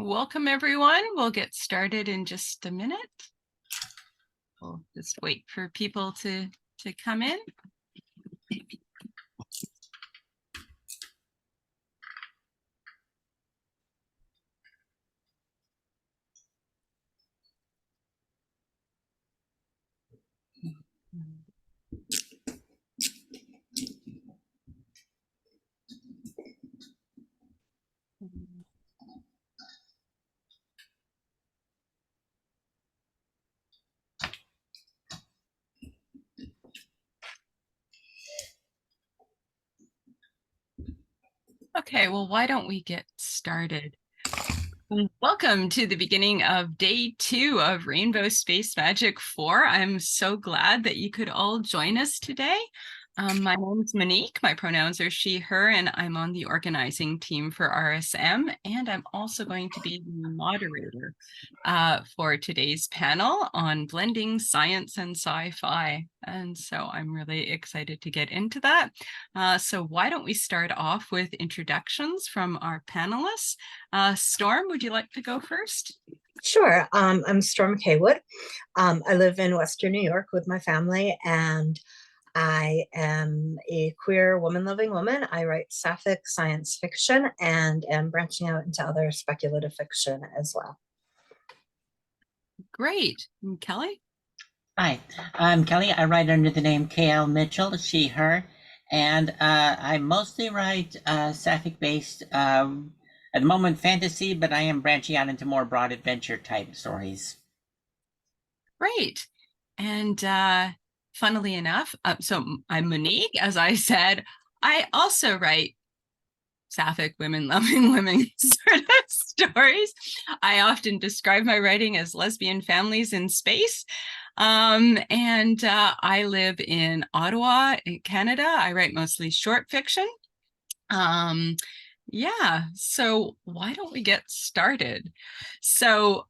Welcome, everyone. We'll get started in just a minute. We'll just wait for people to come in. Okay, well, why don't we get started? Welcome to the beginning of day 2 of Rainbow Space Magic 4. I'm so glad that you could all join us today. My name is Monique. My pronouns are she, her, and I'm on the organizing team for RSM. And I'm also going to be the moderator for today's panel on blending science and sci-fi. And so I'm really excited to get into that. So why don't we start off with introductions from our panelists? Storm, would you like to go first? Sure. I'm Storm Caywood. I live in Western New York with my family, and I am a queer woman-loving woman. I write sapphic science fiction and am branching out into other speculative fiction as well. Great. And Kelly? Hi, I'm Kelly. I write under the name K.L. Mitchell, she, her, and I mostly write sapphic-based, at the moment fantasy, but I am branching out into more broad adventure type stories. Great. And funnily enough, so I'm Monique. As I said, I also write sapphic women-loving women sort of stories. I often describe my writing as lesbian families in space. And I live in Ottawa, in Canada. I write mostly short fiction. Yeah, so why don't we get started? So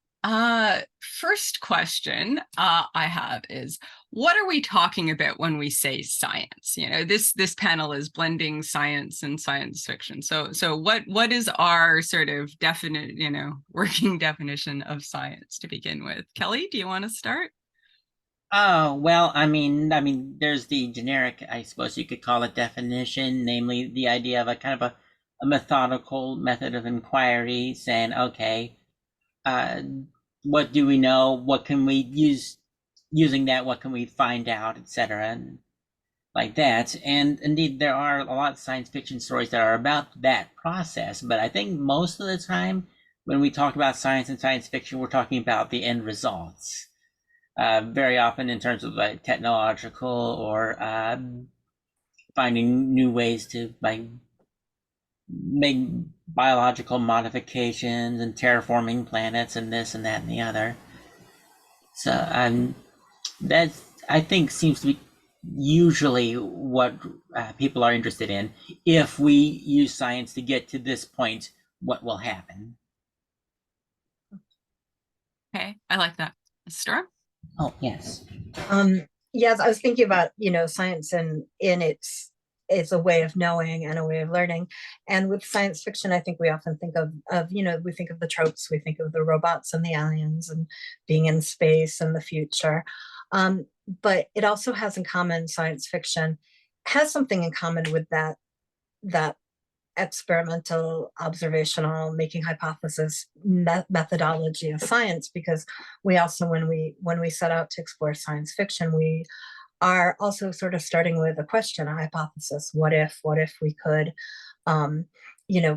first question I have is, what are we talking about when we say science? You know, this panel is blending science and science fiction. So what is our sort of definite, working definition of science to begin with? Kelly, do you want to start? Oh, well, I mean, there's the generic, I suppose you could call it, definition, namely the idea of a kind of a methodical method of inquiry, saying, okay, what do we know? What can we use? Using that, what can we find out, etc., and like that. And indeed, there are a lot of science fiction stories that are about that process. But I think most of the time, when we talk about science and science fiction, we're talking about the end results. Very often, in terms of like technological or finding new ways to make biological modifications and terraforming planets and this and that and the other. So that, I think, seems to be usually what people are interested in. If we use science to get to this point, what will happen? Okay, I like that. Storm? Oh, yes. Yes, I was thinking about, science and in its a way of knowing and a way of learning. And with science fiction, I think we often think of we think of the tropes, we think of the robots and the aliens and being in space and the future. But it also has in common, science fiction has something in common with that experimental, observational, making hypothesis methodology of science, because we also, when we set out to explore science fiction, we are also sort of starting with a question, a hypothesis. What if we could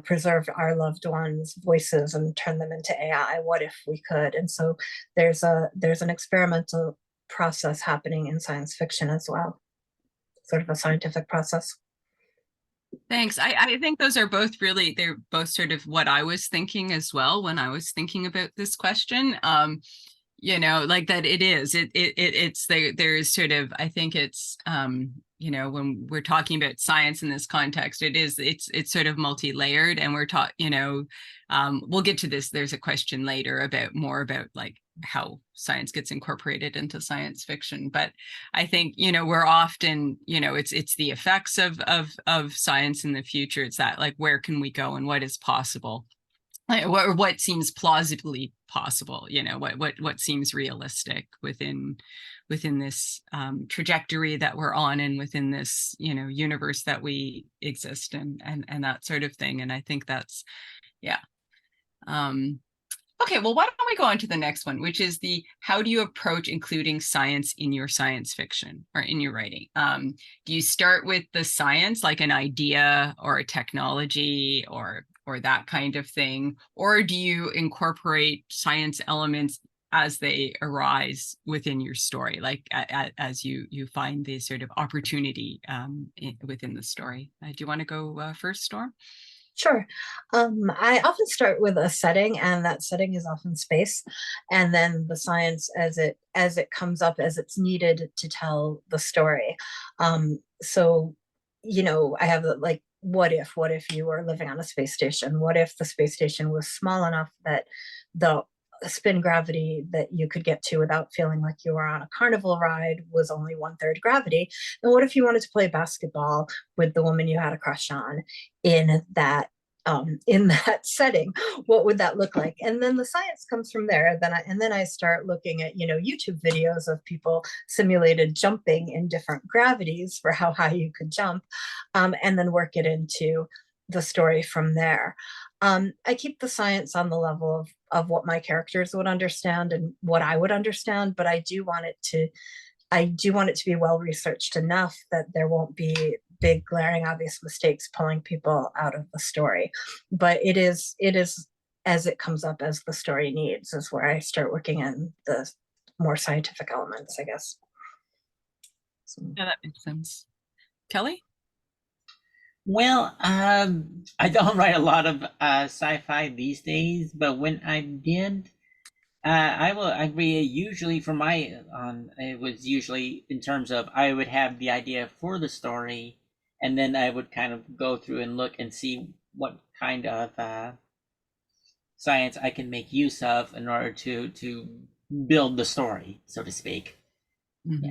preserve our loved ones' voices and turn them into AI? What if we could? And so there's an experimental process happening in science fiction as well, sort of a scientific process. Thanks. I think those are both really, they're both sort of what I was thinking as well when I was thinking about this question. Like that there's sort of, I think it's, when we're talking about science in this context, it's sort of multi-layered, and we're taught, we'll get to this. There's a question later about like how science gets incorporated into science fiction. But I think, we're often, it's the effects of science in the future. It's that, like, where can we go and what is possible? what seems plausibly possible, what seems realistic within this trajectory that we're on, and within this universe that we exist in, and that sort of thing. And I think that's, yeah. Okay, well, why don't we go on to the next one, which is how do you approach including science in your science fiction or in your writing? Do you start with the science, like an idea or a technology or that kind of thing, or do you incorporate science elements as they arise within your story, like as you find the sort of opportunity within the story? Do you want to go first, Storm? Sure. I often start with a setting, and that setting is often space, and then the science as it comes up, as it's needed to tell the story. So, I have like, what if you were living on a space station? What if the space station was small enough that the spin gravity that you could get to without feeling like you were on a carnival ride was only 1/3 gravity? And what if you wanted to play basketball with the woman you had a crush on in that setting? What would that look like? And then the science comes from there. Then I start looking at YouTube videos of people simulated jumping in different gravities for how high you could jump, and then work it into the story from there. I keep the science on the level of what my characters would understand and what I would understand, but I do want it to be well researched enough that there won't be big glaring obvious mistakes pulling people out of the story. But it is as it comes up, as the story needs, is where I start working in the more scientific elements, I guess. So. Yeah, that makes sense. Kelly? Well, I don't write a lot of sci-fi these days, but when I did, I will agree. Usually, for my it was usually in terms of I would have the idea for the story, and then I would kind of go through and look and see what kind of science I can make use of in order to build the story, so to speak. Mm-hmm.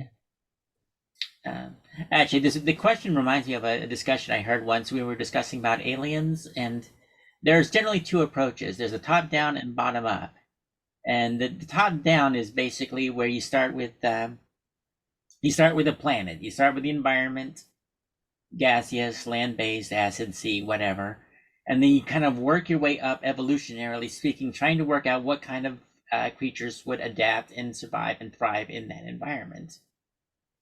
Yeah. Actually, the question reminds me of a discussion I heard once. We were discussing about aliens, and there's generally two approaches. There's a top down and bottom up. And the top down is basically where you start with a planet. You start with the environment, gaseous, land-based, acid, sea, whatever, and then you kind of work your way up, evolutionarily speaking, trying to work out what kind of creatures would adapt and survive and thrive in that environment.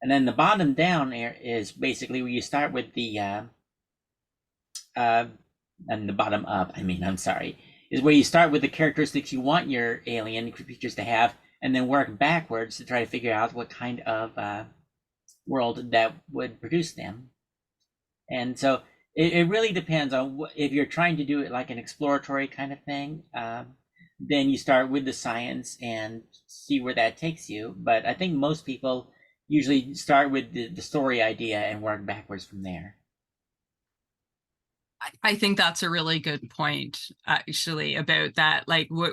And then the bottom down is basically where you start with the and the bottom up, I'm sorry, is where you start with the characteristics you want your alien creatures to have, and then work backwards to try to figure out what kind of world that would produce them. And so it really depends on if you're trying to do it like an exploratory kind of thing, then you start with the science and see where that takes you. But I think most people usually start with the story idea and work backwards from there. I think that's a really good point, actually, about that. Like, what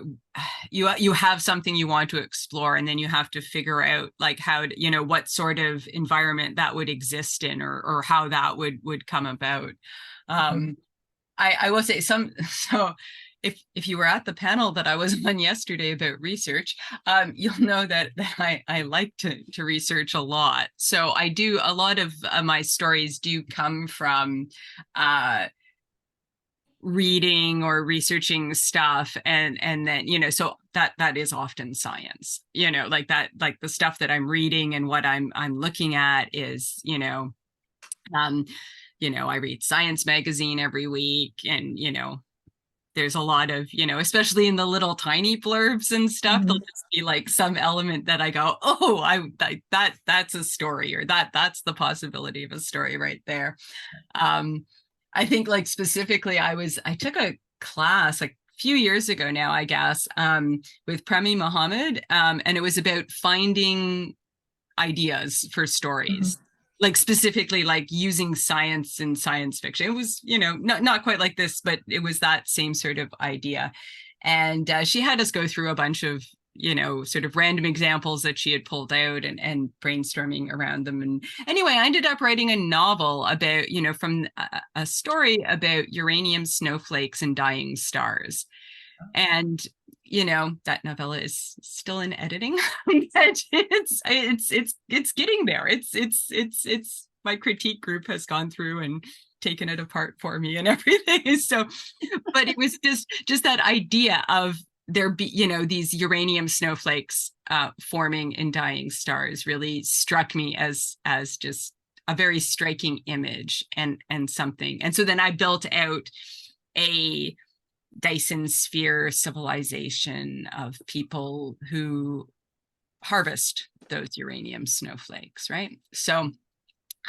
you have something you want to explore, and then you have to figure out like how to, what sort of environment that would exist in, or how that would come about. I will say so. If you were at the panel that I was on yesterday about research, you'll know that I like to research a lot. So I do, a lot of my stories do come from reading or researching stuff, and then so that is often science, like the stuff that I'm reading and what I'm looking at is I read Science magazine every week, and there's a lot of, especially in the little tiny blurbs and stuff, Mm-hmm. there'll just be like some element that I go, oh, that's a story, or that's the possibility of a story right there. I think, like, specifically, I took a class like a few years ago now, I guess, with Premi Mohammed, and it was about finding ideas for stories. Mm-hmm. Like, specifically, like using science in science fiction. It was, not quite like this, but it was that same sort of idea. And she had us go through a bunch of, sort of random examples that she had pulled out, and brainstorming around them. And anyway, I ended up writing a novel about, from a story about uranium snowflakes and dying stars. And that novella is still in editing. It's getting there. It's my critique group has gone through and taken it apart for me and everything. So, but it was just that idea of there be these uranium snowflakes forming in dying stars really struck me as just a very striking image and something. And so then I built out a Dyson sphere civilization of people who harvest those uranium snowflakes, right? So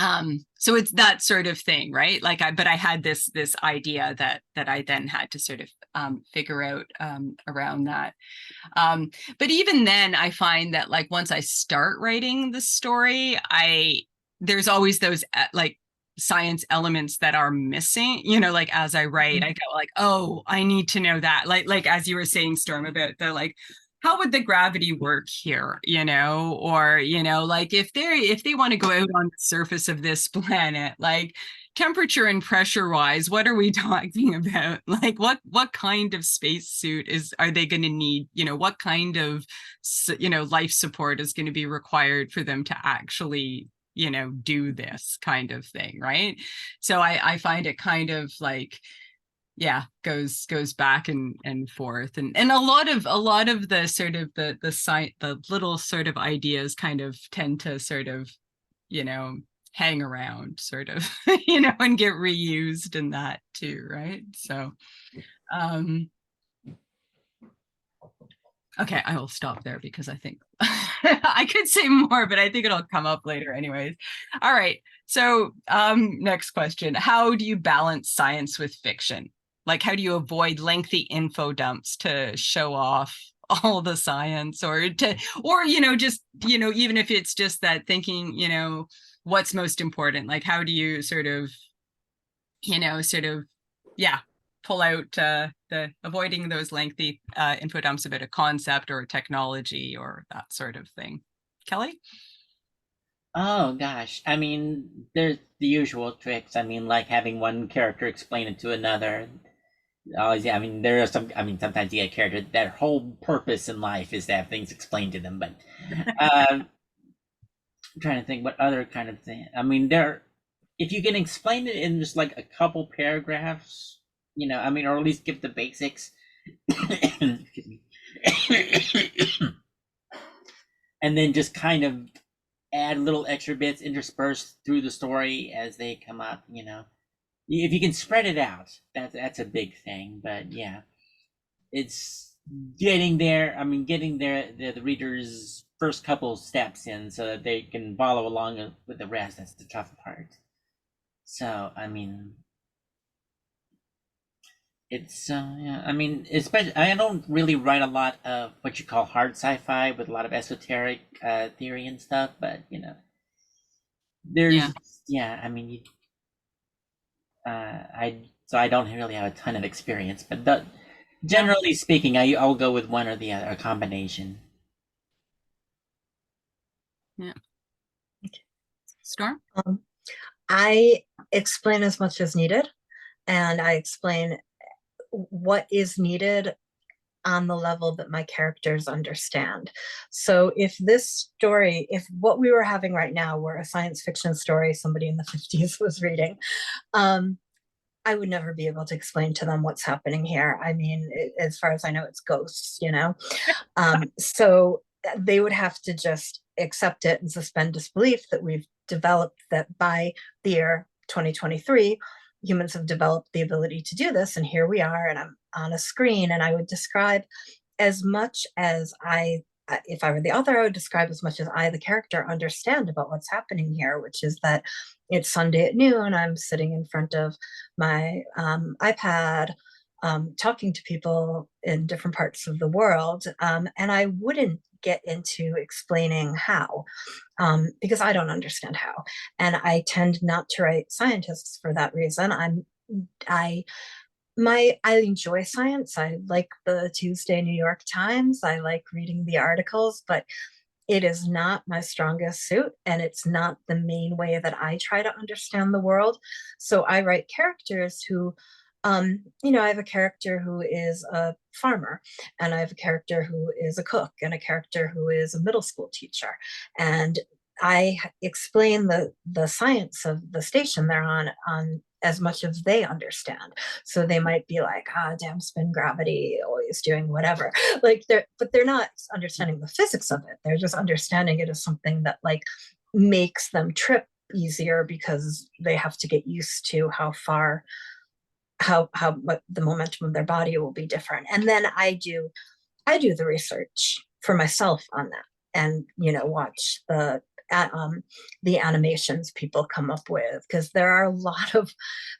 it's that sort of thing, right? But I had this idea that I then had to sort of figure out around that. But even then, I find that like once I start writing the story, there's always those science elements that are missing, like as I write, I go like, oh, I need to know that. Like as you were saying, Storm, about the like, how would the gravity work here, or like if they want to go out on the surface of this planet, like temperature and pressure wise, what are we talking about? Like what kind of spacesuit are they going to need? What kind of life support is going to be required for them to actually do this kind of thing, right? So I find it kind of like, yeah, goes back and forth, and a lot of the sort of the little sort of ideas kind of tend to sort of hang around sort of and get reused in that too, right? So okay, I will stop there because I think I could say more, but I think it'll come up later anyways. All right. So next question. How do you balance science with fiction? Like, how do you avoid lengthy info dumps to show off all the science, or just, even if it's just that thinking, what's most important? Like, how do you sort of, yeah, pull out the avoiding those lengthy info dumps about a concept or a technology or that sort of thing? Kelly? Oh gosh, I mean, there's the usual tricks. I mean, like having one character explain it to another. Always, yeah. I mean, there are some. I mean, sometimes you get a character their whole purpose in life is to have things explained to them. But I'm trying to think what other kind of thing. I mean, if you can explain it in just like a couple paragraphs, I mean, or at least give the basics. Excuse me. And then just kind of add little extra bits interspersed through the story as they come up. If you can spread it out, that's a big thing. But yeah, it's getting there. I mean, getting the reader's first couple steps in so that they can follow along with the rest. That's the tough part. So I mean, it's yeah. I mean, especially I don't really write a lot of what you call hard sci-fi with a lot of esoteric theory and stuff. But there's yeah. I mean, I don't really have a ton of experience, but generally speaking, I'll go with one or the other, a combination. Yeah. Storm? I explain as much as needed, and I explain what is needed on the level that my characters understand. So if what we were having right now were a science fiction story somebody in the 50s was reading, I would never be able to explain to them what's happening here. I mean, as far as I know, it's ghosts, so they would have to just accept it and suspend disbelief that we've developed that by the year 2023, humans have developed the ability to do this. And here we are, and I'm on a screen, and I would describe as much as if I were the author, I would describe as much as I, the character, understand about what's happening here, which is that it's Sunday at noon. I'm sitting in front of my iPad, talking to people in different parts of the world. And I wouldn't get into explaining how, because I don't understand how. And I tend not to write scientists for that reason. I enjoy science. I like the Tuesday New York Times. I like reading the articles, but it is not my strongest suit, and it's not the main way that I try to understand the world. So I write characters who I have a character who is a farmer, and I have a character who is a cook, and a character who is a middle school teacher. And I explain the science of the station they're on as much as they understand. So they might be like, damn spin gravity, always doing whatever. But they're not understanding the physics of it. They're just understanding it as something that like makes them trip easier because they have to get used to how far how the momentum of their body will be different. And then I do the research for myself on that, and watch the animations people come up with, because there are a lot of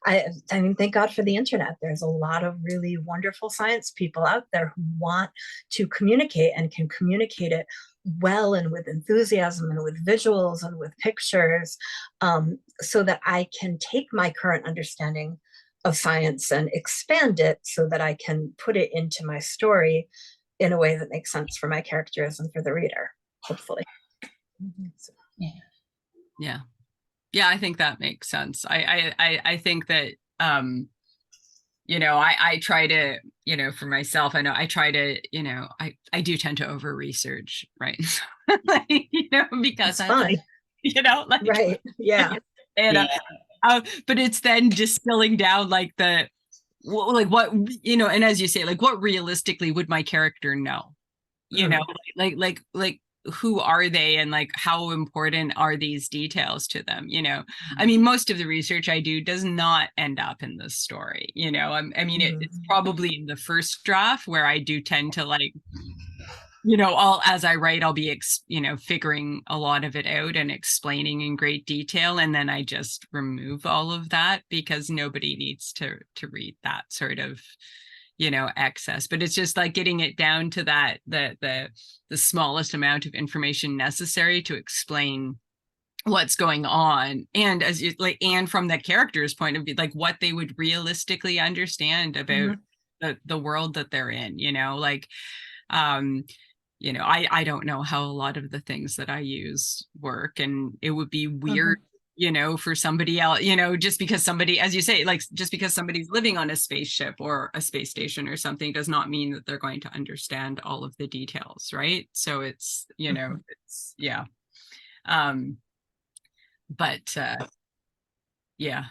I mean, thank God for the internet. There's a lot of really wonderful science people out there who want to communicate and can communicate it well and with enthusiasm and with visuals and with pictures, so that I can take my current understanding of science and expand it so that I can put it into my story in a way that makes sense for my characters and for the reader, hopefully. So, yeah. Yeah, I think that makes sense. I think that I try to, for myself, I know I try to, I do tend to over research, right? Because it's fine. Right. Yeah. And but it's then distilling down like what, and as you say, like what realistically would my character know? Like who are they, and like how important are these details to them? I mean, most of the research I do does not end up in the story. It's probably in the first draft where I do tend to like, as I write, I'll be figuring a lot of it out and explaining in great detail, and then I just remove all of that because nobody needs to read that sort of excess. But it's just like getting it down to that the smallest amount of information necessary to explain what's going on, and as you like, and from the character's point of view, like what they would realistically understand about the world that they're in. I don't know how a lot of the things that I use work, and it would be weird for somebody else, just because somebody, as you say, like just because somebody's living on a spaceship or a space station or something does not mean that they're going to understand all of the details, right? So it's it's but yeah,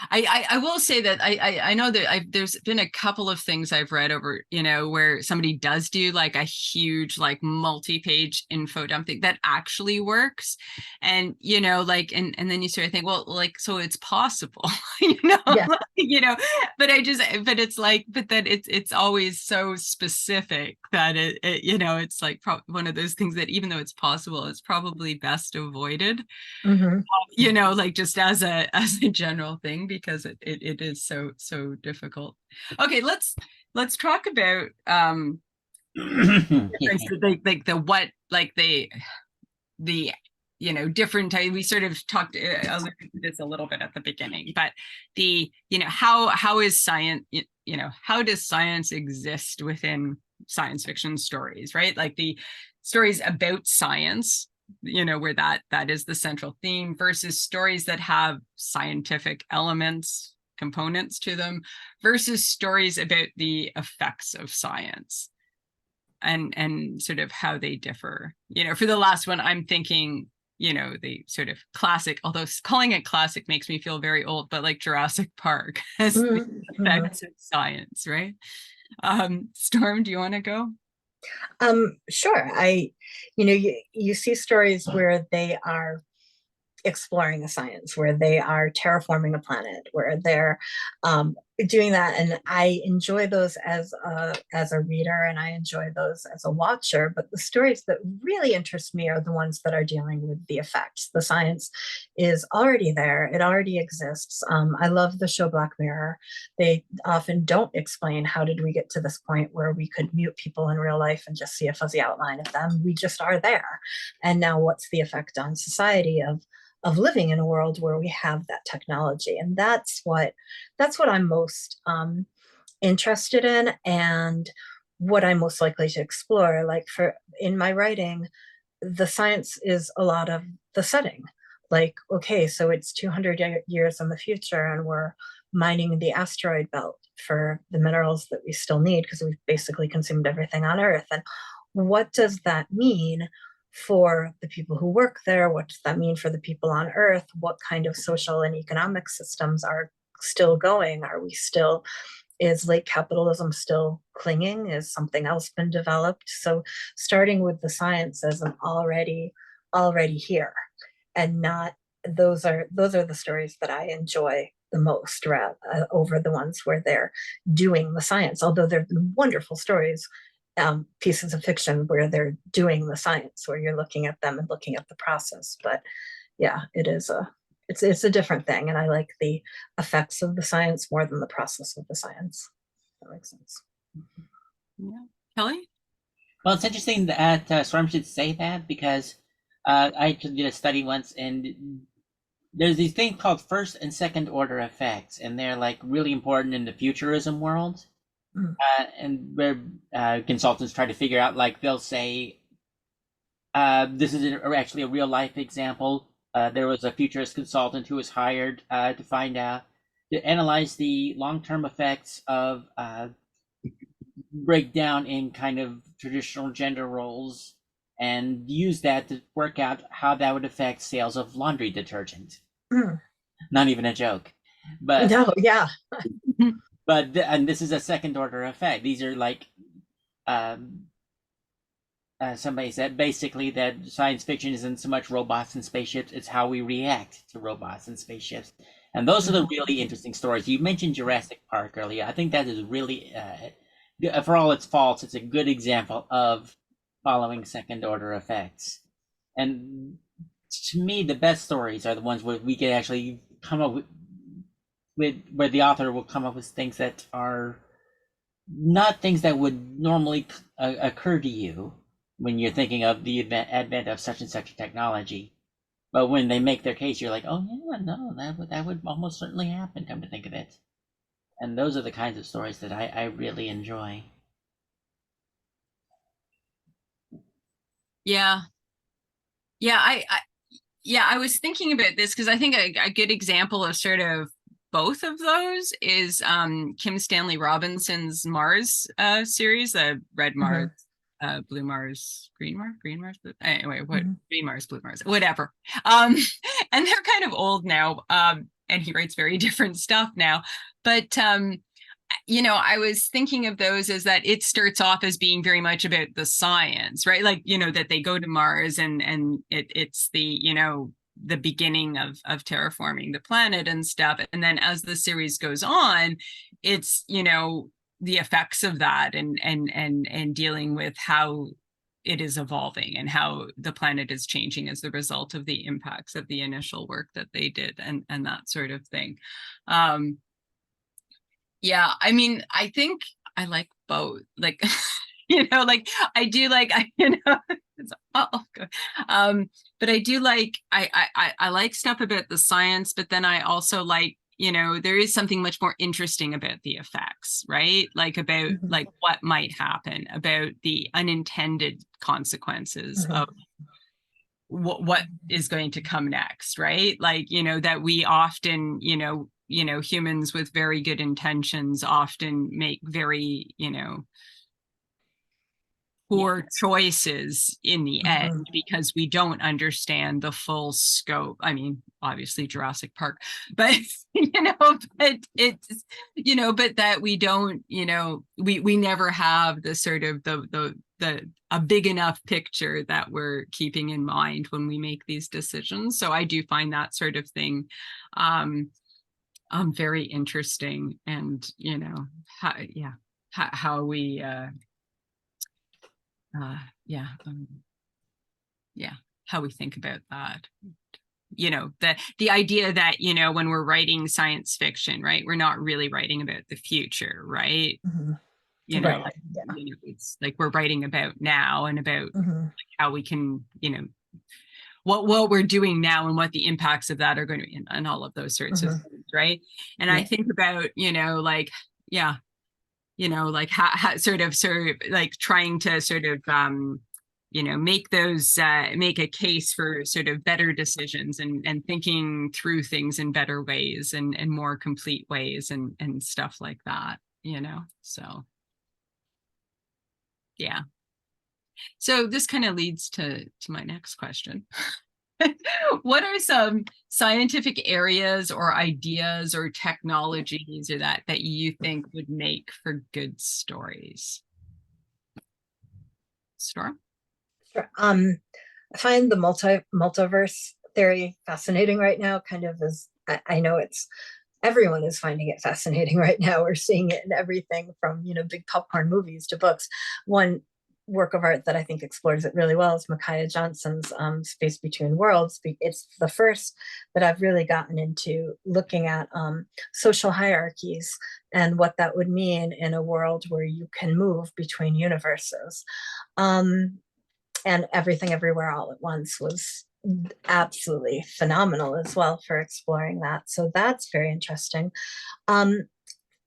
I will say that I know that there's been a couple of things I've read over, where somebody does do like a huge like multi-page info dump thing that actually works, and like and then you sort of think, well, like, so it's possible, Yeah. but it's like, but then it's always so specific that it's like one of those things that even though it's possible, it's probably best avoided. Like just as a general thing, because it is so difficult. Okay, let's talk about like the what, like the different, we sort of talked alluded to this a little bit at the beginning, but the how is science, how does science exist within science fiction stories, right? Like the stories about science, where that is the central theme, versus stories that have scientific elements, components to them, versus stories about the effects of science and sort of how they differ. For the last one, I'm thinking, the sort of classic, although calling it classic makes me feel very old, but like Jurassic Park as the effects of science, right? Storm, do you want to go? Sure. You see stories where they are exploring a science, where they are terraforming a planet, where they're doing that, and I enjoy those as a reader, and I enjoy those as a watcher. But the stories that really interest me are the ones that are dealing with the effects. The science is already there, it already exists. I love the show Black Mirror. They often don't explain how did we get to this point where we could mute people in real life and just see a fuzzy outline of them. We just are there, and now what's the effect on society of living in a world where we have that technology? And that's what I'm most interested in, and what I'm most likely to explore. Like in my writing, the science is a lot of the setting. Like, okay, so it's 200 years in the future, and we're mining the asteroid belt for the minerals that we still need because we've basically consumed everything on Earth. And what does that mean for the people who work there? What does that mean for the people on Earth? What kind of social and economic systems are still going? Are we still, is late capitalism still clinging? Is something else been developed? So starting with the science as an already here, and not, those are the stories that I enjoy the most, over the ones where they're doing the science. Although there have been wonderful stories, pieces of fiction where they're doing the science, where you're looking at them and looking at the process. But yeah, it's a different thing, and I like the effects of the science more than the process of the science. That makes sense. Yeah. Kelly? Well, it's interesting that Storm should say that, because I did a study once, and there's these things called first and second order effects, and they're like really important in the futurism world. And where consultants try to figure out, like, they'll say, this is actually a real life example. There was a futurist consultant who was hired to analyze the long-term effects of breakdown in kind of traditional gender roles, and use that to work out how that would affect sales of laundry detergent. Not even a joke. But no, yeah. And this is a second order effect. These are like, somebody said basically that science fiction isn't so much robots and spaceships, it's how we react to robots and spaceships. And those are the really interesting stories. You mentioned Jurassic Park earlier. I think that is really, for all its faults, it's a good example of following second order effects. And to me, the best stories are the ones where we can actually come up with where the author will come up with things that are not things that would normally occur to you when you're thinking of the advent of such and such a technology. But when they make their case, you're like, oh yeah, no, that would almost certainly happen, come to think of it. And those are the kinds of stories that I really enjoy. Yeah. I was thinking about this because I think a good example of sort of both of those is Kim Stanley Robinson's Mars series, Red Mars, Blue Mars, Green Mars, anyway, Green Mars, Blue Mars, whatever. And they're kind of old now, and he writes very different stuff now. But I was thinking of those as that it starts off as being very much about the science, right? Like, that they go to Mars and it's the beginning of terraforming the planet and stuff. And then as the series goes on, it's, the effects of that and dealing with how it is evolving and how the planet is changing as the result of the impacts of the initial work that they did and that sort of thing. Yeah, I mean, I think I like both. Like, like I do like, it's all good. But I do like, I like stuff about the science, but then I also like, there is something much more interesting about the effects, right? Like about like what might happen, about the unintended consequences of what is going to come next, right? Like, that we often, humans with very good intentions often make very, poor choices in the end because we don't understand the full scope. I mean, obviously Jurassic Park, but but it's but that we don't, we never have the sort of the a big enough picture that we're keeping in mind when we make these decisions. So I do find that sort of thing very interesting, and how we how we think about that. The idea that when we're writing science fiction, right, we're not really writing about the future, right? It's like we're writing about now and about like how we can what we're doing now and what the impacts of that are going to be, and all of those sorts of things, right? And I think about like how sort of like trying to sort of make those make a case for sort of better decisions and thinking through things in better ways and more complete ways and stuff like that, so yeah. So this kind of leads to my next question. What are some scientific areas or ideas or technologies or that you think would make for good stories? Storm? Sure. I find the multiverse theory fascinating right now, kind of as I know everyone is finding it fascinating right now. We're seeing it in everything from, big popcorn movies to books. One work of art that I think explores it really well is Micaiah Johnson's Space Between Worlds. It's the first that I've really gotten into looking at social hierarchies and what that would mean in a world where you can move between universes. And Everything Everywhere All at Once was absolutely phenomenal as well for exploring that. So that's very interesting.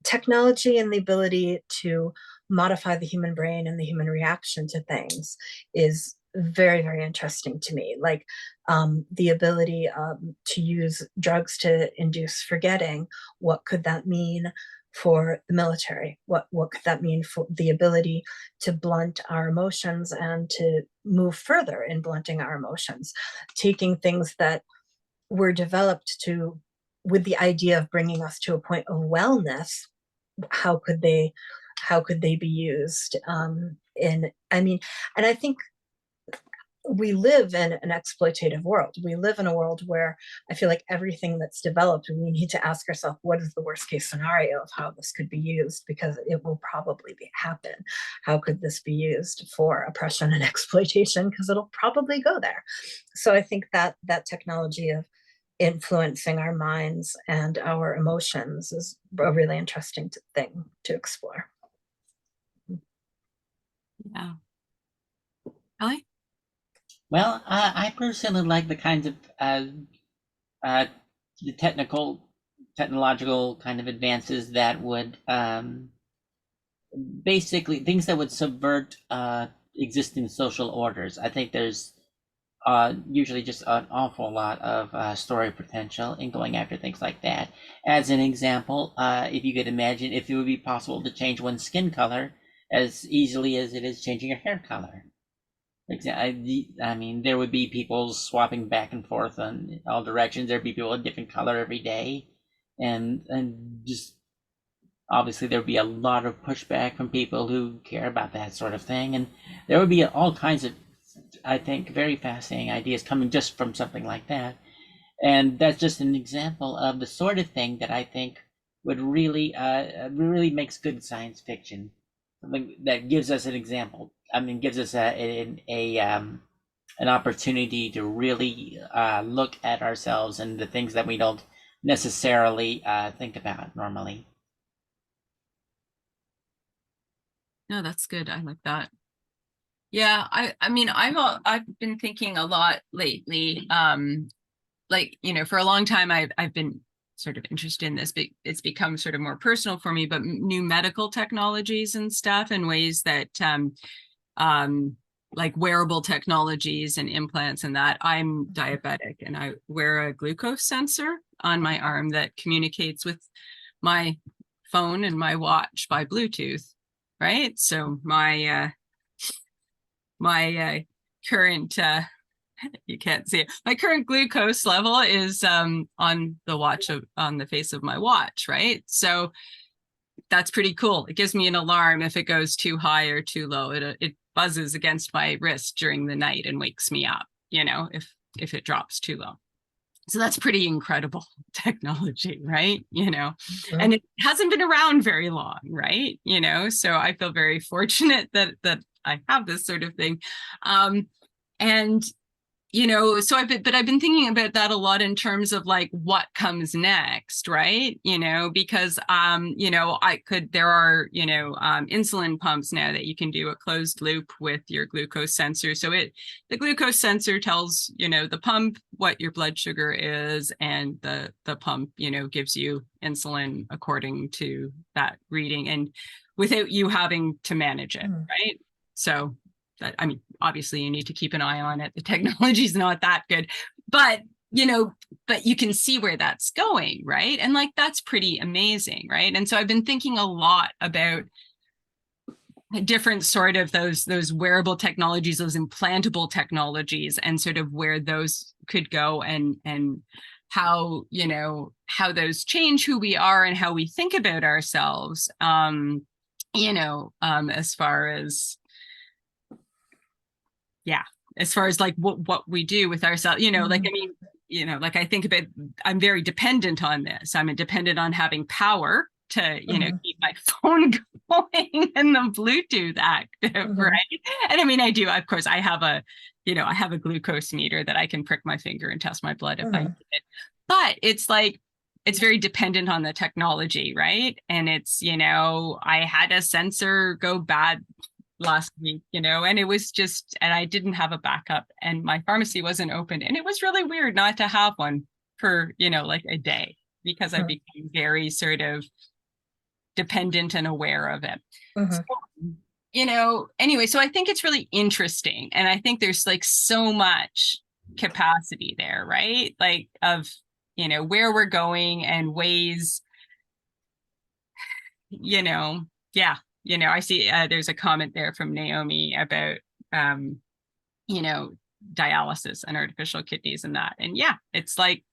Technology and the ability to modify the human brain and the human reaction to things is very, very interesting to me. Like the ability to use drugs to induce forgetting. What could that mean for the military? What could that mean for the ability to blunt our emotions and to move further in blunting our emotions? Taking things that were developed with the idea of bringing us to a point of wellness, how could they be used and I think we live in an exploitative world. We live in a world where I feel like everything that's developed, we need to ask ourselves, what is the worst case scenario of how this could be used? Because it will probably happen. How could this be used for oppression and exploitation? Because it'll probably go there. So I think that technology of influencing our minds and our emotions is a really interesting thing to explore. Yeah. Ellie? Well, I personally like the kinds of the technological kind of advances that would basically things that would subvert existing social orders. I think there's usually just an awful lot of story potential in going after things like that. As an example, if you could imagine if it would be possible to change one's skin color as easily as it is changing your hair color. I mean, there would be people swapping back and forth in all directions. There'd be people a different color every day, and just obviously there'd be a lot of pushback from people who care about that sort of thing, and there would be all kinds of, I think, very fascinating ideas coming just from something like that. And that's just an example of the sort of thing that I think would really makes good science fiction. Something that gives us an example. I mean, gives us an opportunity to really look at ourselves and the things that we don't necessarily think about normally. No, that's good. I like that. Yeah, I mean, I've been thinking a lot lately. Like, for a long time, I've been sort of interested in this, but it's become sort of more personal for me. But new medical technologies and stuff, and ways that like wearable technologies and implants and that. I'm diabetic and I wear a glucose sensor on my arm that communicates with my phone and my watch by Bluetooth, right? So my current you can't see it. My current glucose level is on the face of my watch, right? So that's pretty cool. It gives me an alarm if it goes too high or too low. It buzzes against my wrist during the night and wakes me up, if it drops too low. So that's pretty incredible technology, right? Mm-hmm. And it hasn't been around very long, right? So I feel very fortunate that I have this sort of thing. And so I've been thinking about that a lot in terms of like what comes next, right? Because there are insulin pumps now that you can do a closed loop with your glucose sensor. So the glucose sensor tells the pump what your blood sugar is, and the pump gives you insulin according to that reading, and without you having to manage it, right? So that, I mean, obviously you need to keep an eye on it. The technology's not that good, but but you can see where that's going, right? And like, that's pretty amazing, right? And so I've been thinking a lot about different sort of those wearable technologies, those implantable technologies, and sort of where those could go, and how, how those change who we are and how we think about ourselves, as far as, as far as like what we do with ourselves, like, I mean, like I think about, I'm very dependent on this. I'm dependent on having power to, keep my phone going and the Bluetooth active, right? And I mean, I do, of course, I have a glucose meter that I can prick my finger and test my blood if I need it. But it's like, it's very dependent on the technology, right? And it's, I had a sensor go bad last week, and it was just, and I didn't have a backup, and my pharmacy wasn't open, and it was really weird not to have one for, like a day, because I became very sort of dependent and aware of it. So, anyway, so I think it's really interesting, and I think there's like so much capacity there, right? Like of, where we're going and ways, I see there's a comment there from Naomi about, dialysis and artificial kidneys and that. And yeah, it's like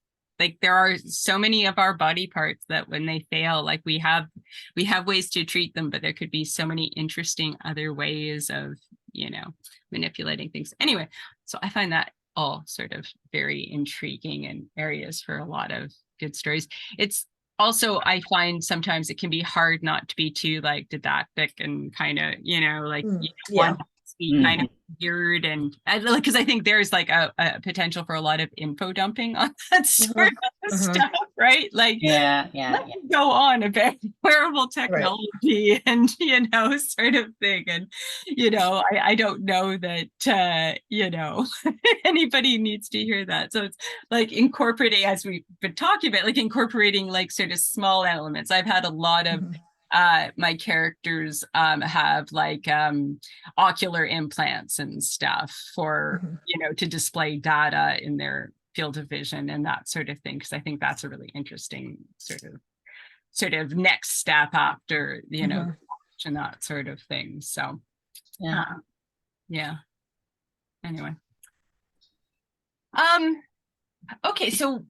there are so many of our body parts that when they fail, like we have ways to treat them, but there could be so many interesting other ways of, manipulating things. Anyway, so I find that all sort of very intriguing and areas for a lot of good stories. It's also, I find sometimes it can be hard not to be too like didactic and kind of, one kind of weird, and because I think there's like a potential for a lot of info dumping on that sort of stuff, right? Like, go on about wearable technology and sort of thing, and I don't know that anybody needs to hear that. So it's like incorporating, as we've been talking about, like incorporating like sort of small elements. I've had a lot of my characters have like ocular implants and stuff for, to display data in their field of vision and that sort of thing, because I think that's a really interesting sort of next step after, and that sort of thing. So anyway. Okay, so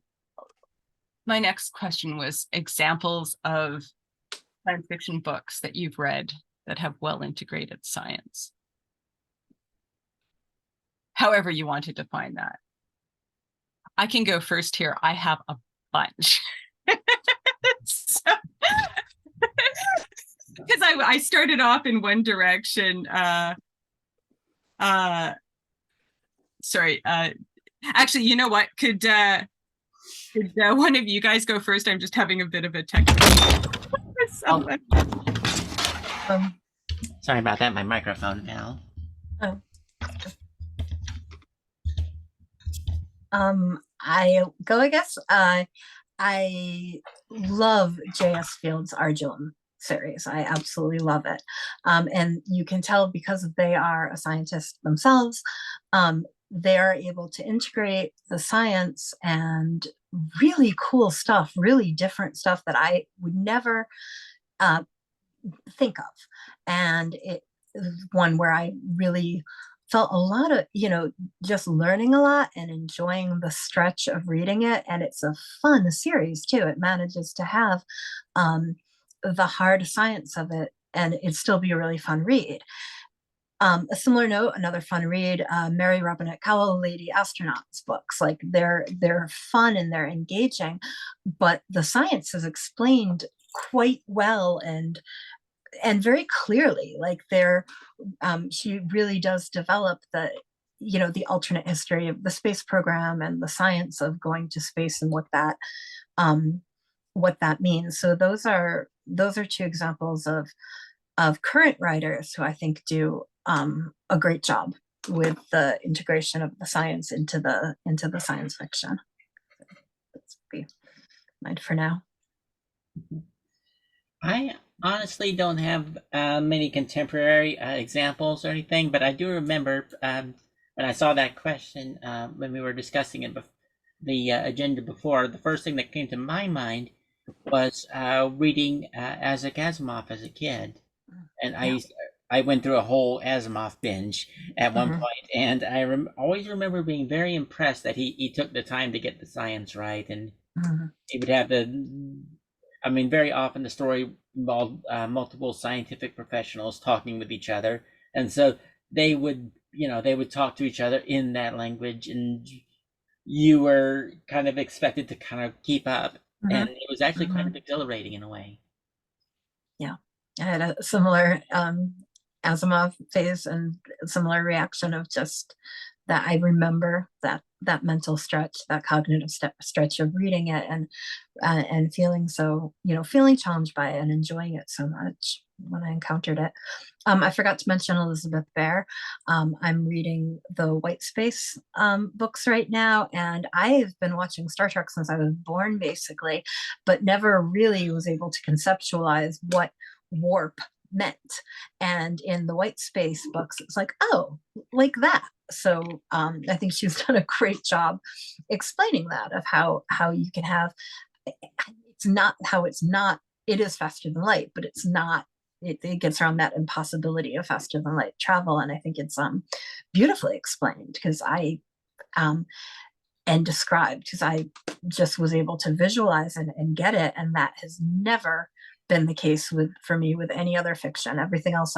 my next question was examples of science fiction books that you've read that have well integrated science. However you want to define that. I can go first here. I have a bunch. Because I started off in one direction. Sorry. Actually, you know what? Could one of you guys go first? I'm just having a bit of a technical. Sorry about that. My microphone fell. I go, I guess. I love J.S. Field's Arjun series. I absolutely love it. And you can tell because they are a scientist themselves, they are able to integrate the science and really cool stuff, really different stuff that I would never think of. And it is one where I really felt a lot of, just learning a lot and enjoying the stretch of reading it. And it's a fun series too. It manages to have the hard science of it and it'd still be a really fun read. A similar note, another fun read, Mary Robinette Kowal, Lady Astronauts books. Like they're fun and they're engaging, but the science is explained quite well and very clearly. Like she really does develop the alternate history of the space program and the science of going to space and what that means. So those are two examples of current writers who I think do a great job with the integration of the science into the science fiction. That's be mine for now. I honestly don't have many contemporary examples or anything, but I do remember when I saw that question when we were discussing it, the agenda before. The first thing that came to my mind was reading Isaac Asimov as a kid, and Yeah. I went through a whole Asimov binge at one Mhm. point, and I always remember being very impressed that he took the time to get the science right, and Mhm. he would have I mean, very often the story involved multiple scientific professionals talking with each other, and so they would talk to each other in that language, and you were kind of expected to kind of keep up, and Mhm. it was actually kind of Mhm. exhilarating in a way. Yeah, I had a similar Asimov phase and similar reaction of just that. I remember that mental stretch, that cognitive stretch of reading it and feeling so, feeling challenged by it and enjoying it so much when I encountered it. I forgot to mention Elizabeth Bear. I'm reading the White Space books right now, and I've been watching Star Trek since I was born, basically, but never really was able to conceptualize what warp meant. And in the White Space books, it's like, oh, like that. So I think she's done a great job explaining that, of how you can have, it's not how it's not, it is faster than light, but it's not, it gets around that impossibility of faster than light travel. And I think it's beautifully explained, because um and described, because I just was able to visualize and get it. And that has never been the case for me with any other fiction. Everything else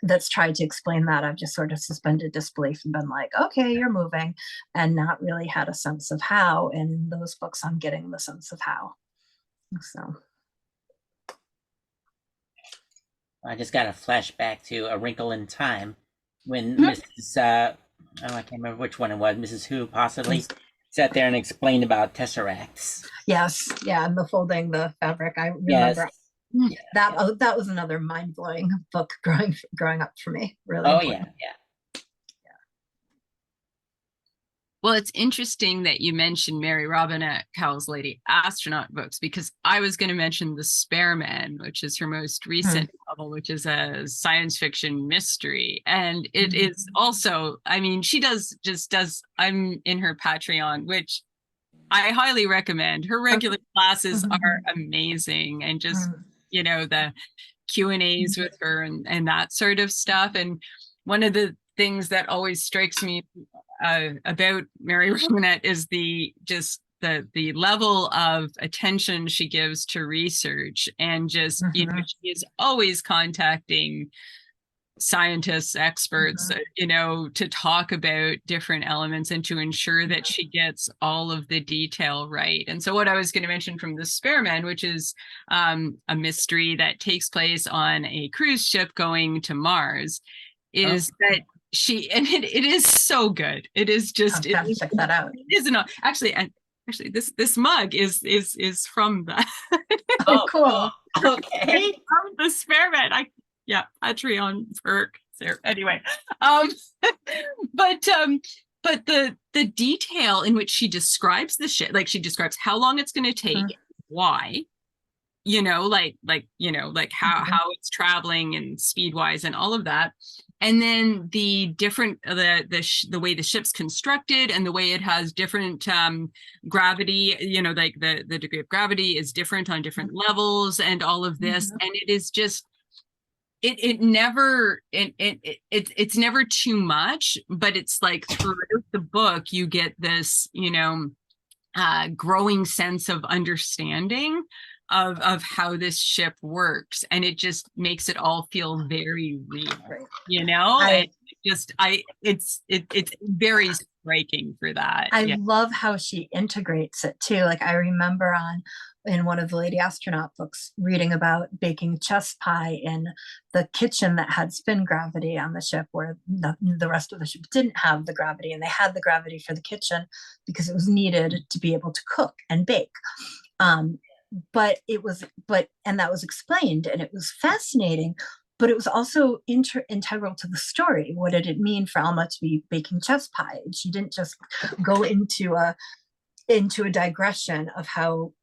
that's tried to explain that, I've just sort of suspended disbelief and been like, okay, you're moving, and not really had a sense of how. And in those books, I'm getting the sense of how. So I just got a flashback to A Wrinkle in Time when Mhm. Mrs. Oh, I can't remember which one it was, Mrs. Who possibly, sat there and explained about tesseracts. Yes, yeah, and the folding the fabric. I Yes. remember Yeah. that. Oh, that was another mind blowing book growing up for me. Really Oh yeah. important. Yeah. Well, it's interesting that you mentioned Mary Robinette Kowal's Lady Astronaut books, because I was going to mention The Spare Man, which is her most recent novel, which is a science fiction mystery. And it is also, I mean, she does, I'm in her Patreon, which I highly recommend. Her regular classes are amazing, and just, the Q&As with her and that sort of stuff. And one of the things that always strikes me about Mary Robinette is the level of attention she gives to research, and just she is always contacting scientists, experts, to talk about different elements and to ensure that she gets all of the detail right. And so what I was going to mention from The Spare Man, which is a mystery that takes place on a cruise ship going to Mars, is that and it is so good. It is just, I'll have to check that out. it isn't actually, and actually this mug is from that. Oh, cool. Okay. From The Spare Man. Patreon perk there. Anyway, um, but the detail in which she describes the shit, like she describes how long it's going to take, why, like how it's traveling and speed wise and all of that. And then the different the way the ship's constructed, and the way it has different gravity, like the degree of gravity is different on different levels, and all of this. And it is just, it's never too much, but it's like throughout the book you get this growing sense of understanding of how this ship works, and it just makes it all feel very real, and it's very striking for that. I love how she integrates it too. Like, I remember in one of the Lady Astronaut books reading about baking chess pie in the kitchen that had spin gravity on the ship, where the rest of the ship didn't have the gravity, and they had the gravity for the kitchen because it was needed to be able to cook and bake. And that was explained, and it was fascinating, but it was also integral to the story. What did it mean for Alma to be baking chess pie? She didn't just go into a digression of how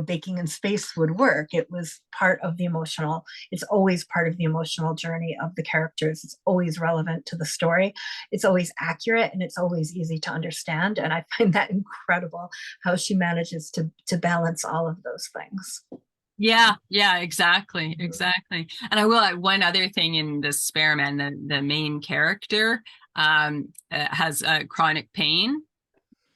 baking in space would work. It was part of the emotional, it's always part of the emotional journey of the characters. It's always relevant to the story. It's always accurate, and it's always easy to understand. And I find that incredible how she manages to balance all of those things. Yeah, exactly. And I will add one other thing in the Spearman, the main character has chronic pain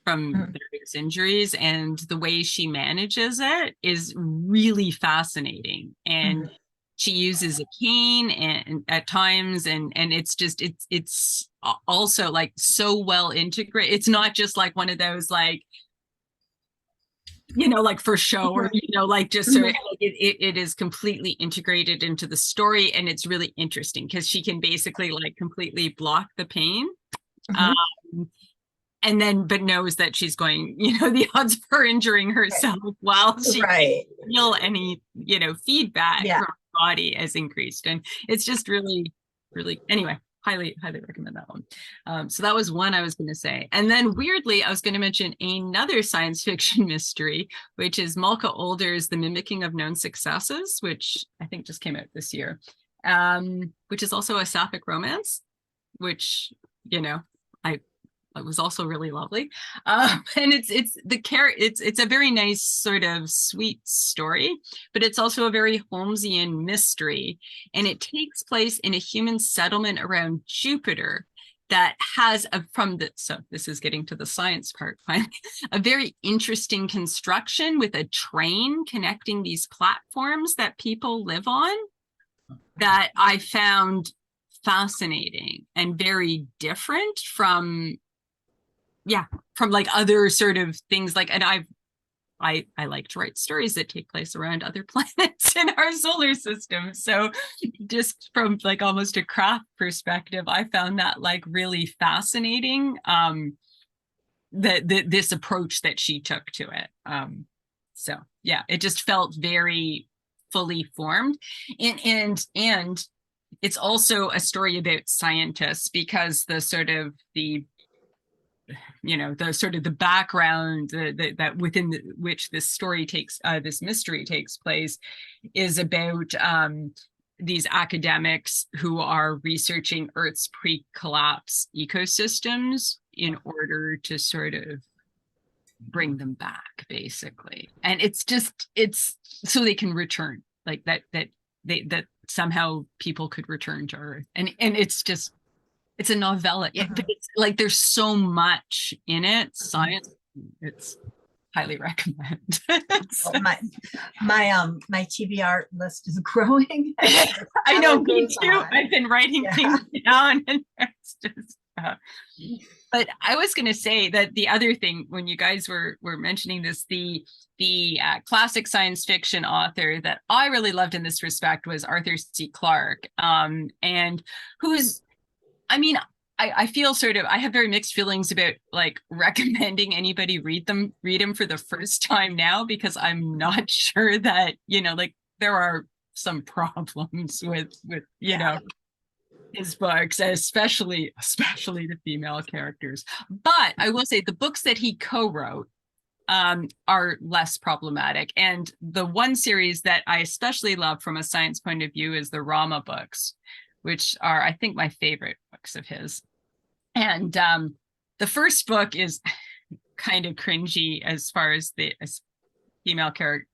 from various injuries, and the way she manages it is really fascinating. And she uses a cane and at times, and it's just it's also like so well integrated. It's not just like one of those like like for show, or like just so it is completely integrated into the story, and it's really interesting because she can basically like completely block the pain. And then but knows that she's going, the odds of her injuring herself while she feel any feedback from her body has increased. And it's just really anyway, highly recommend that one. So that was one I was going to say. And then weirdly, I was going to mention another science fiction mystery, which is Malka Older's The Mimicking of Known Successes, which I think just came out this year, which is also a sapphic romance, which it was also really lovely. And it's a very nice sort of sweet story, but it's also a very Holmesian mystery. And it takes place in a human settlement around Jupiter that has so this is getting to the science part, a very interesting construction with a train connecting these platforms that people live on that I found fascinating and very different from like other sort of things. Like, and I like to write stories that take place around other planets in our solar system. So just from like almost a craft perspective, I found that like really fascinating, this approach that she took to it. So yeah, it just felt very fully formed. And it's also a story about scientists, because the background that within which this story this mystery takes place is about these academics who are researching Earth's pre-collapse ecosystems in order to sort of bring them back, basically. And it's so they can return, like that somehow people could return to Earth. And it's a novella. But it's like there's so much in it. Science, it's highly recommend. So. Well, my TBR list is growing. I know, me too. I've been writing things down, and it's just. But I was going to say that the other thing, when you guys were mentioning this, the classic science fiction author that I really loved in this respect was Arthur C. Clarke, and who's. I mean, I feel I have very mixed feelings about like recommending anybody read him for the first time now, because I'm not sure that, like there are some problems with his books, especially the female characters. But I will say the books that he co-wrote are less problematic. And the one series that I especially love from a science point of view is the Rama books, which are, I think, my favorite books of his. And the first book is kind of cringy as far as the female character.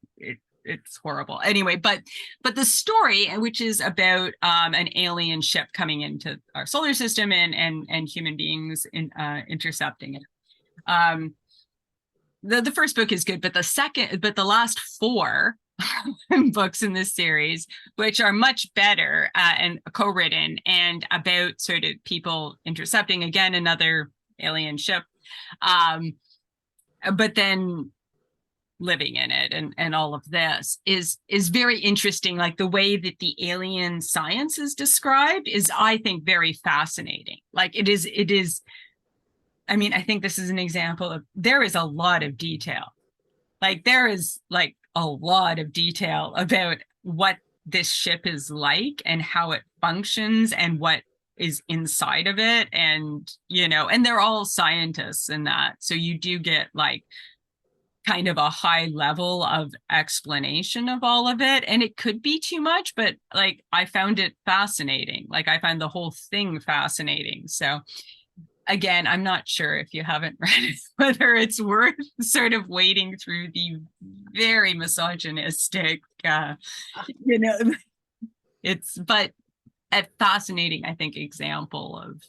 It's horrible. Anyway, but the story, which is about an alien ship coming into our solar system and human beings intercepting it. The first book is good, but the last four books in this series, which are much better and co-written and about sort of people intercepting, again, another alien ship, but then living in it and all of this is very interesting. Like the way that the alien science is described is, I think, very fascinating. Like it is. I mean, I think this is an example of, there is a lot of detail. Like there is like a lot of detail about what this ship is like and how it functions and what is inside of it. And, and they're all scientists in that. So you do get like kind of a high level of explanation of all of it. And it could be too much, but like I found it fascinating. Like I find the whole thing fascinating. So again, I'm not sure if you haven't read it, whether it's worth sort of wading through the very misogynistic, but a fascinating, I think, example of,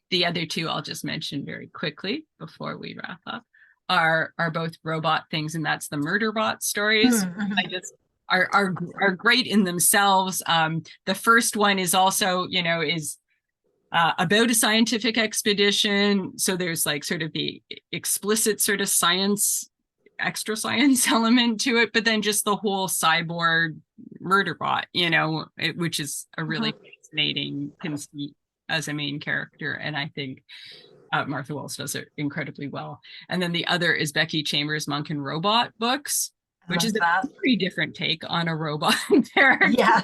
The other two I'll just mention very quickly before we wrap up are both robot things, and that's the Murderbot stories. I just are great in themselves. The first one is also, is about a scientific expedition. So there's like sort of the explicit sort of science, extra science element to it, but then just the whole cyborg Murderbot, which is a really fascinating conceit as a main character. And I think Martha Wells does it incredibly well. And then the other is Becky Chambers' Monk and Robot books, which is a very different take on a robot character. Yeah.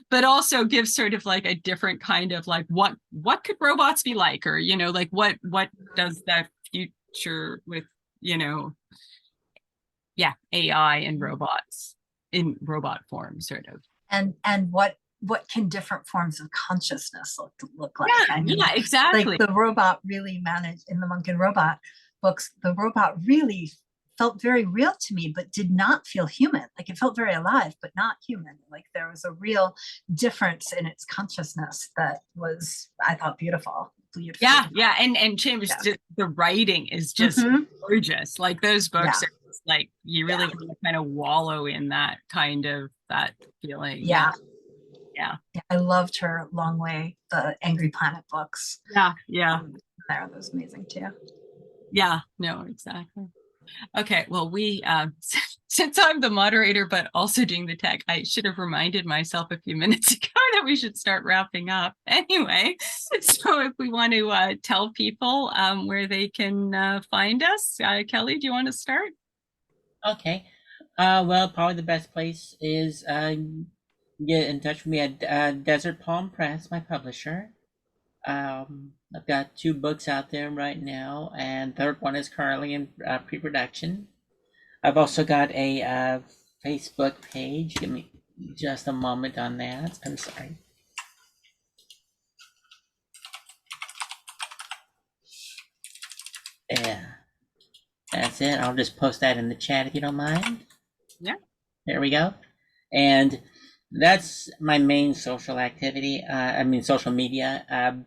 But also gives sort of like a different kind of like what could robots be like, or like what does that future with AI and robots in robot form sort of, and what can different forms of consciousness look like? Exactly. Like the robot really managed in the Monk and Robot books. The robot really felt very real to me, but did not feel human. Like it felt very alive, but not human. Like there was a real difference in its consciousness that was, I thought, beautiful. Yeah. And Chambers, the writing is just gorgeous. Like those books are just, like you really want to kind of wallow in that kind of that feeling. Yeah. I loved her Long Way, the Angry Planet books. Yeah. That was amazing too. Yeah, no, exactly. Okay, well, we, since I'm the moderator, but also doing the tech, I should have reminded myself a few minutes ago that we should start wrapping up. Anyway, so if we want to tell people where they can find us, Kelly, do you want to start? Okay. Well, probably the best place is get in touch with me at Desert Palm Press, my publisher. I've got 2 books out there right now, and third one is currently in pre-production. I've also got a Facebook page. Give me just a moment on that. I'm sorry. Yeah, that's it. I'll just post that in the chat if you don't mind. Yeah. There we go. And that's my main social activity. Social media.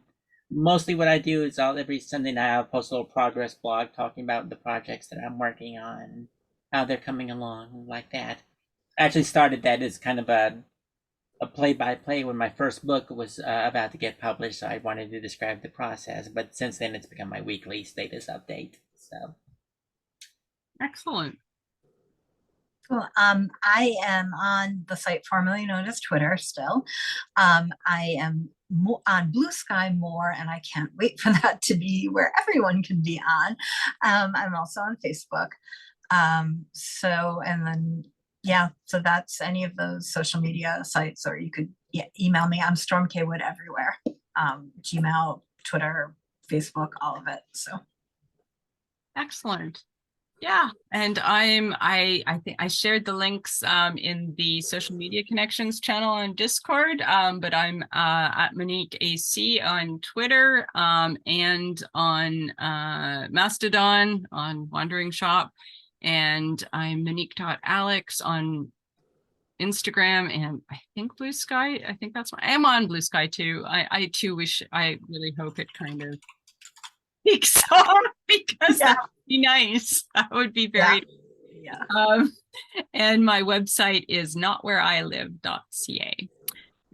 Mostly what I do is every Sunday night I'll post a little progress blog talking about the projects that I'm working on, how they're coming along, like that. I actually started that as kind of a play-by-play when my first book was about to get published, so I wanted to describe the process. But since then, it's become my weekly status update. So, excellent. Cool. I am on the site formerly known as Twitter still. I am on Blue Sky more, and I can't wait for that to be where everyone can be on. I'm also on Facebook. So that's any of those social media sites, or you could email me. I'm Storm Caywood everywhere. Gmail, Twitter, Facebook, all of it. So excellent. Yeah, and I think I shared the links in the social media connections channel on Discord, but I'm at Monique AC on Twitter and on Mastodon on Wandering Shop, and I'm Monique.Alex on Instagram, and I think Blue Sky. I think that's I am on Blue Sky too. I too really hope it kind of peaks off, because that would be nice. That would be very and my website is notwhereilive.ca.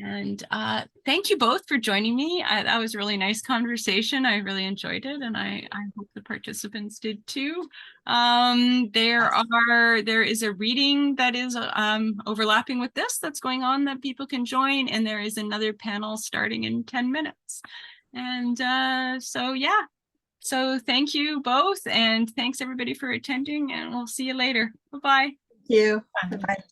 And thank you both for joining me. That was a really nice conversation. I really enjoyed it, and I hope the participants did too. There is a reading that is overlapping with this that's going on that people can join, and there is another panel starting in 10 minutes. And so thank you both, and thanks everybody for attending, and we'll see you later. Bye-bye. Thank you. Bye-bye.